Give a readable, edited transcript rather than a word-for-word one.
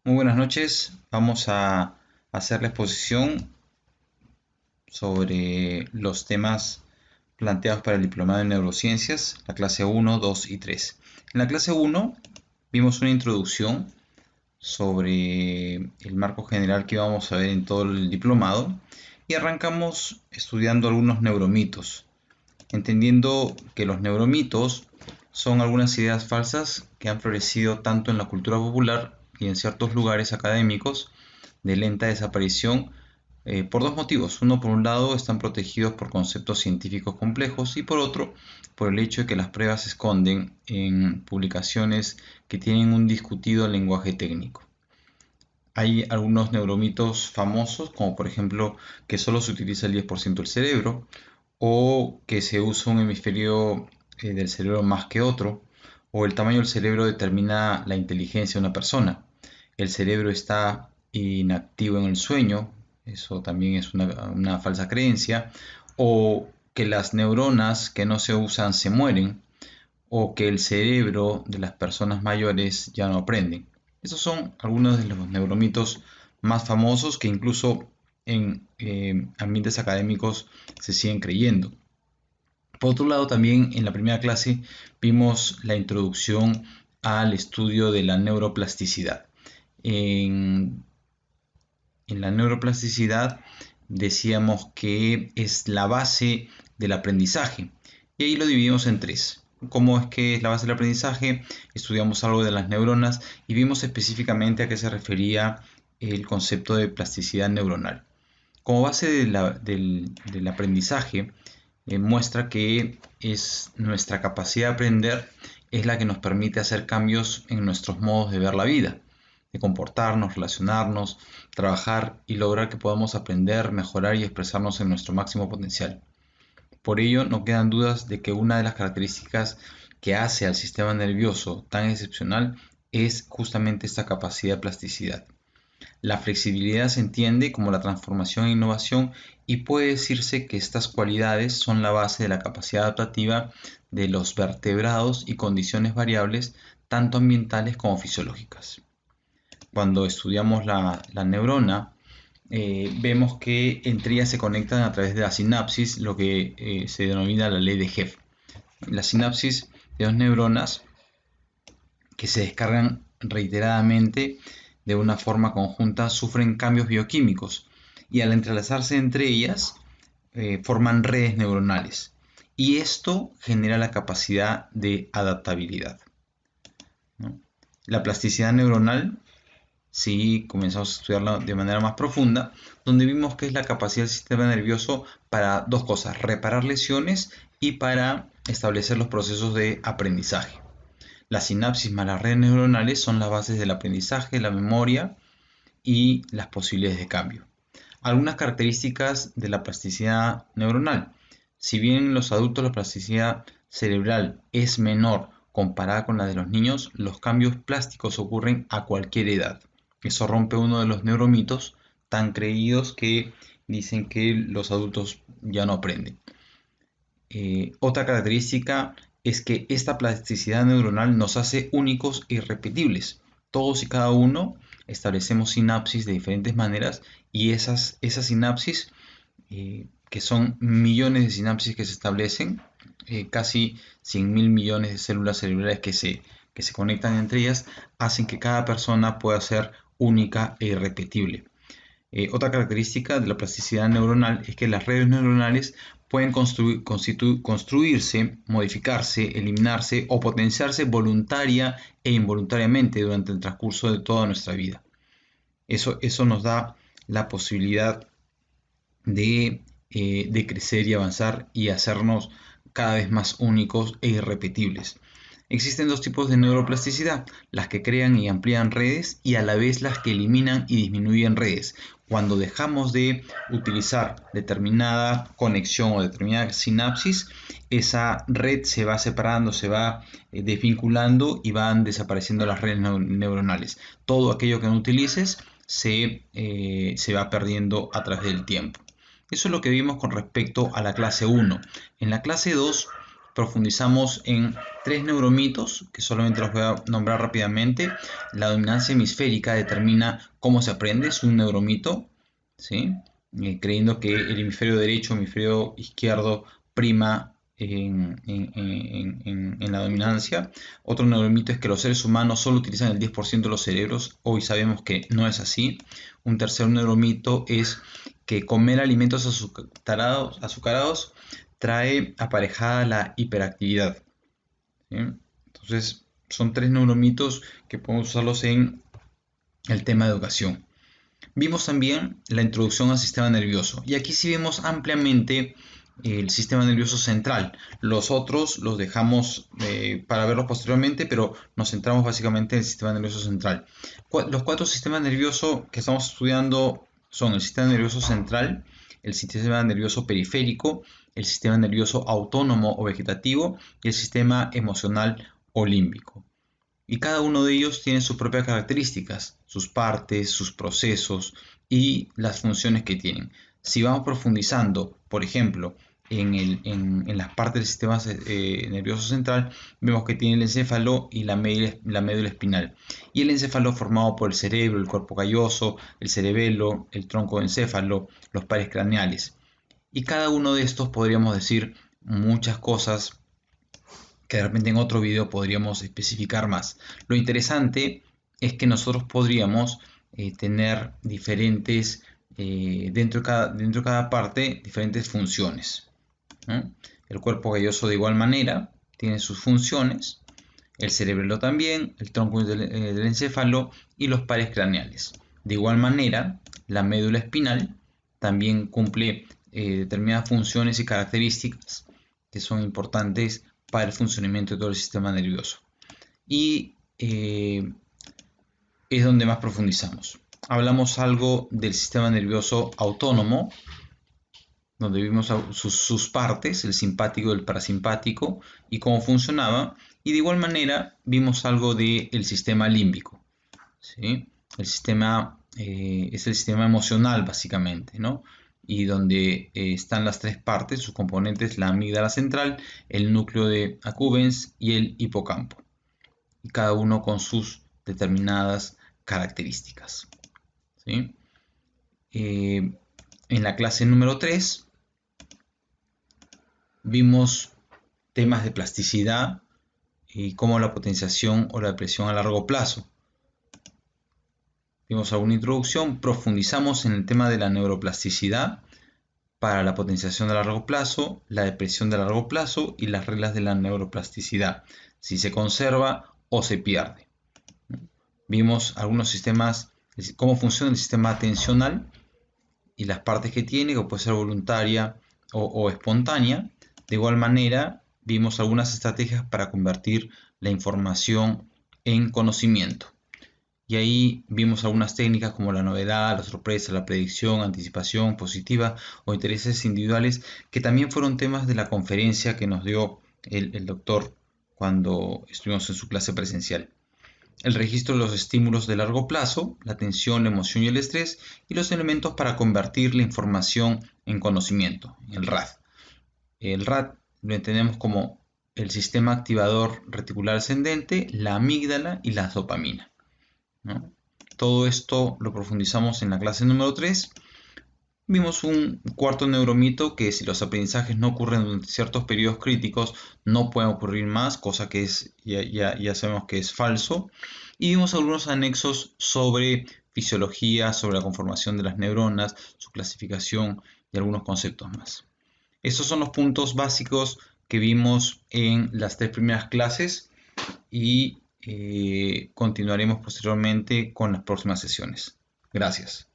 Muy buenas noches. Vamos a hacer la exposición sobre los temas planteados para el Diplomado en Neurociencias, la clase 1, 2 y 3. En la clase 1 vimos una introducción sobre el marco general que vamos a ver en todo el diplomado y arrancamos estudiando algunos neuromitos, entendiendo que los neuromitos son algunas ideas falsas que han florecido tanto en la cultura popular y en ciertos lugares académicos de lenta desaparición por dos motivos. Uno, por un lado, están protegidos por conceptos científicos complejos y por otro, por el hecho de que las pruebas se esconden en publicaciones que tienen un discutido lenguaje técnico. Hay algunos neuromitos famosos, como por ejemplo que solo se utiliza el 10% del cerebro, o que se usa un hemisferio del cerebro más que otro, o el tamaño del cerebro determina la inteligencia de una persona. El cerebro está inactivo en el sueño, eso también es una falsa creencia, o que las neuronas que no se usan se mueren, o que el cerebro de las personas mayores ya no aprende. Esos son algunos de los neuromitos más famosos que incluso en ambientes académicos se siguen creyendo. Por otro lado, también en la primera clase vimos la introducción al estudio de la neuroplasticidad. En la neuroplasticidad decíamos que es la base del aprendizaje y ahí lo dividimos en tres. ¿Cómo es que es la base del aprendizaje? Estudiamos algo de las neuronas y vimos específicamente a qué se refería el concepto de plasticidad neuronal. Como base del aprendizaje, muestra que es nuestra capacidad de aprender es la que nos permite hacer cambios en nuestros modos de ver la vida, de comportarnos, relacionarnos, trabajar y lograr que podamos aprender, mejorar y expresarnos en nuestro máximo potencial. Por ello, no quedan dudas de que una de las características que hace al sistema nervioso tan excepcional es justamente esta capacidad de plasticidad. La flexibilidad se entiende como la transformación e innovación y puede decirse que estas cualidades son la base de la capacidad adaptativa de los vertebrados y condiciones variables, tanto ambientales como fisiológicas. Cuando estudiamos la neurona, vemos que entre ellas se conectan a través de la sinapsis, lo que se denomina la ley de Hebb. La sinapsis de dos neuronas que se descargan reiteradamente de una forma conjunta sufren cambios bioquímicos y al entrelazarse entre ellas forman redes neuronales y esto genera la capacidad de adaptabilidad, ¿no? La plasticidad neuronal, si comenzamos a estudiarla de manera más profunda, donde vimos que es la capacidad del sistema nervioso para dos cosas: reparar lesiones y para establecer los procesos de aprendizaje. La sinapsis más las redes neuronales son las bases del aprendizaje, la memoria y las posibilidades de cambio. Algunas características de la plasticidad neuronal. Si bien en los adultos la plasticidad cerebral es menor comparada con la de los niños, los cambios plásticos ocurren a cualquier edad. Eso rompe uno de los neuromitos tan creídos que dicen que los adultos ya no aprenden. Otra característica es que esta plasticidad neuronal nos hace únicos e irrepetibles. Todos y cada uno establecemos sinapsis de diferentes maneras y esas sinapsis, que son millones de sinapsis que se establecen, casi 100.000 millones de células cerebrales que se conectan entre ellas, hacen que cada persona pueda ser única e irrepetible. Otra característica de la plasticidad neuronal es que las redes neuronales pueden construirse, modificarse, eliminarse o potenciarse voluntaria e involuntariamente durante el transcurso de toda nuestra vida. Eso nos da la posibilidad de crecer y avanzar y hacernos cada vez más únicos e irrepetibles. Existen dos tipos de neuroplasticidad: las que crean y amplían redes y a la vez las que eliminan y disminuyen redes. Cuando dejamos de utilizar determinada conexión o determinada sinapsis, esa red se va separando, se va desvinculando y van desapareciendo las redes neuronales. Todo aquello que no utilices se va perdiendo a través del tiempo. Eso es lo que vimos con respecto a la clase 1. En la clase 2 profundizamos en 3 neuromitos, que solamente los voy a nombrar rápidamente. La dominancia hemisférica determina cómo se aprende, es un neuromito, ¿sí? Creyendo que el hemisferio derecho, el hemisferio izquierdo prima en la dominancia. Otro neuromito es que los seres humanos solo utilizan el 10% de los cerebros. Hoy sabemos que no es así. Un tercer neuromito es que comer alimentos azucarados trae aparejada la hiperactividad, ¿sí? Entonces, son 3 neuromitos que podemos usarlos en el tema de educación. Vimos también la introducción al sistema nervioso, y aquí sí vemos ampliamente el sistema nervioso central. Los otros los dejamos para verlos posteriormente, pero nos centramos básicamente en el sistema nervioso central. Los 4 sistemas nerviosos que estamos estudiando son el sistema nervioso central, el sistema nervioso periférico, el sistema nervioso autónomo o vegetativo y el sistema emocional o límbico. Y cada uno de ellos tiene sus propias características, sus partes, sus procesos y las funciones que tienen. Si vamos profundizando, por ejemplo, en las partes del sistema nervioso central, vemos que tiene el encéfalo y la médula espinal. Y el encéfalo formado por el cerebro, el cuerpo calloso, el cerebelo, el tronco de encéfalo, los pares craneales. Y cada uno de estos podríamos decir muchas cosas que de repente en otro video podríamos especificar más. Lo interesante es que nosotros podríamos tener diferentes, dentro de cada parte, diferentes funciones, ¿no? El cuerpo calloso de igual manera tiene sus funciones, el cerebelo también, el tronco del encéfalo y los pares craneales. De igual manera, la médula espinal también cumple determinadas funciones y características que son importantes para el funcionamiento de todo el sistema nervioso. Y es donde más profundizamos. Hablamos algo del sistema nervioso autónomo, donde vimos sus partes, el simpático y el parasimpático, y cómo funcionaba. Y de igual manera vimos algo del sistema límbico, ¿sí? El sistema es el sistema emocional básicamente, ¿no? Y donde están las 3 partes, sus componentes, la amígdala central, el núcleo de accumbens y el hipocampo, y cada uno con sus determinadas características, ¿sí? En la clase número 3 vimos temas de plasticidad y cómo la potenciación o la depresión a largo plazo. Vimos alguna introducción, profundizamos en el tema de la neuroplasticidad para la potenciación de largo plazo, la depresión de largo plazo y las reglas de la neuroplasticidad, si se conserva o se pierde. Vimos algunos sistemas, cómo funciona el sistema atencional y las partes que tiene, que puede ser voluntaria o espontánea. De igual manera, vimos algunas estrategias para convertir la información en conocimiento. Y ahí vimos algunas técnicas como la novedad, la sorpresa, la predicción, anticipación positiva o intereses individuales, que también fueron temas de la conferencia que nos dio el doctor cuando estuvimos en su clase presencial. El registro de los estímulos de largo plazo, la atención, la emoción y el estrés, y los elementos para convertir la información en conocimiento, el RAD. El RAD lo entendemos como el sistema activador reticular ascendente, la amígdala y la dopamina, ¿no? Todo esto lo profundizamos en la clase número 3. Vimos un cuarto neuromito, que si los aprendizajes no ocurren durante ciertos periodos críticos, no pueden ocurrir más, cosa que ya sabemos que es falso. Y vimos algunos anexos sobre fisiología, sobre la conformación de las neuronas, su clasificación y algunos conceptos más. Estos son los puntos básicos que vimos en las 3 primeras clases y continuaremos posteriormente con las próximas sesiones. Gracias.